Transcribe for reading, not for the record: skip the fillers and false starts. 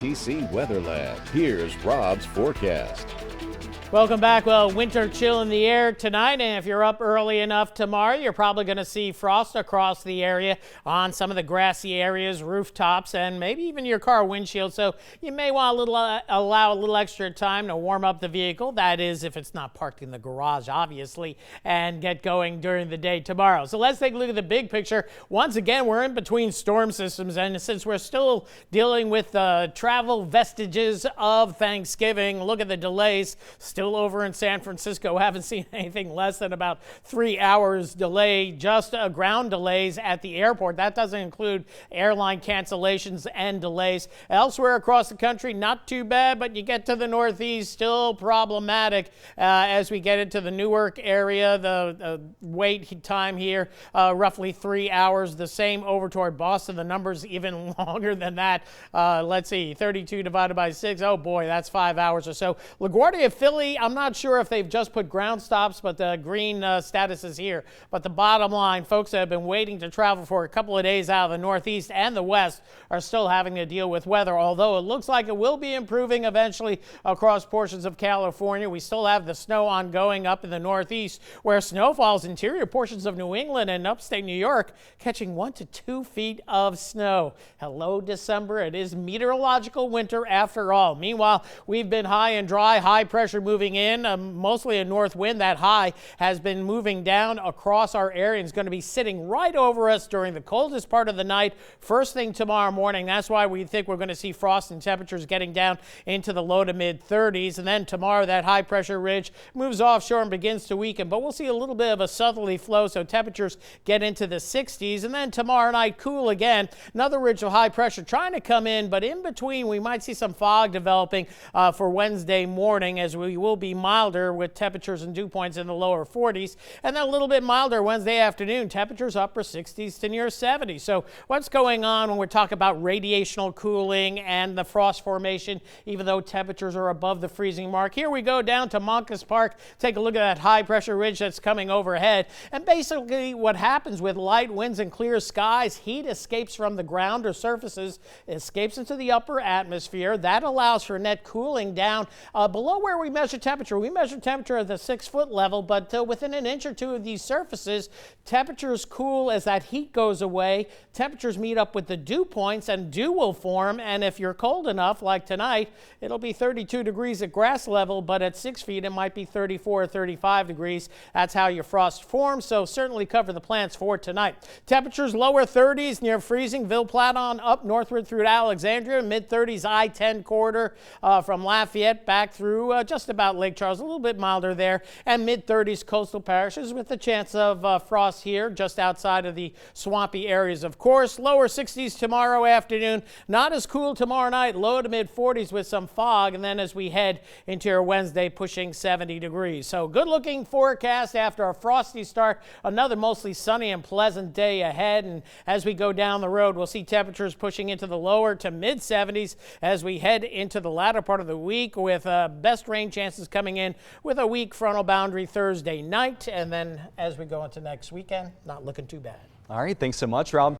PC Weather Lab. Here's Rob's forecast. Welcome back. Well, winter chill in the air tonight, and if you're up early enough tomorrow, you're probably going to see frost across the area on some of the grassy areas, rooftops, and maybe even your car windshield. So you may want to allow a little extra time to warm up the vehicle. That is, if it's not parked in the garage, obviously, and get going during the day tomorrow. So let's take a look at the big picture. Once again, we're in between storm systems, and since we're still dealing with the travel vestiges of Thanksgiving, look at the delays. Still over in San Francisco, haven't seen anything less than about 3 hours delay, just ground delays at the airport. That doesn't include airline cancellations and delays. Elsewhere across the country, not too bad, but you get to the Northeast, still problematic as we get into the Newark area. The wait time here, roughly 3 hours. The same over toward Boston. The number's even longer than that. Let's see, 32 divided by 6. Oh boy, that's 5 hours or so. LaGuardia, Philly, I'm not sure if they've just put ground stops, but the green status is here. But the bottom line, folks that have been waiting to travel for a couple of days out of the Northeast and the West are still having to deal with weather, although it looks like it will be improving eventually across portions of California. We still have the snow ongoing up in the Northeast, where snow falls interior portions of New England and upstate New York, catching 1 to 2 feet of snow. Hello, December. It is meteorological winter after all. Meanwhile, we've been high and dry, high pressure moving in, mostly a north wind. That high has been moving down across our area and is going to be sitting right over us during the coldest part of the night, first thing tomorrow morning. That's why we think we're going to see frost and temperatures getting down into the low to mid 30s. And then tomorrow, that high pressure ridge moves offshore and begins to weaken, but we'll see a little bit of a southerly flow, so temperatures get into the 60s. And then tomorrow night, cool again. Another ridge of high pressure trying to come in, but in between, we might see some fog developing for Wednesday morning, as we will be milder with temperatures and dew points in the lower 40s, and then a little bit milder Wednesday afternoon, temperatures upper 60s to near 70s. So what's going on when we're talking about radiational cooling and the frost formation, even though temperatures are above the freezing mark? Here we go down to Moncus Park. Take a look at that high pressure ridge that's coming overhead. And basically what happens with light winds and clear skies, heat escapes from the ground or surfaces, escapes into the upper atmosphere. That allows for net cooling down below where we measure temperature. We measure temperature at the 6-foot level, but within an inch or two of these surfaces, temperatures cool as that heat goes away. Temperatures meet up with the dew points and dew will form, and if you're cold enough, like tonight, it'll be 32 degrees at grass level, but at 6 feet, it might be 34 or 35 degrees. That's how your frost forms, so certainly cover the plants for tonight. Temperatures lower 30s near freezing. Ville Platte up northward through Alexandria, mid-30s I-10 corridor from Lafayette back through just about Lake Charles, a little bit milder there, and mid-30s coastal parishes with the chance of frost here just outside of the swampy areas, of course. Lower 60s tomorrow afternoon, not as cool tomorrow night, low to mid-40s with some fog, and then as we head into your Wednesday, pushing 70 degrees. So good looking forecast after a frosty start, another mostly sunny and pleasant day ahead, and as we go down the road, we'll see temperatures pushing into the lower to mid-70s as we head into the latter part of the week, with best rain chances coming in with a weak frontal boundary Thursday night, and then as we go into next weekend, not looking too bad. All right, thanks so much, Rob.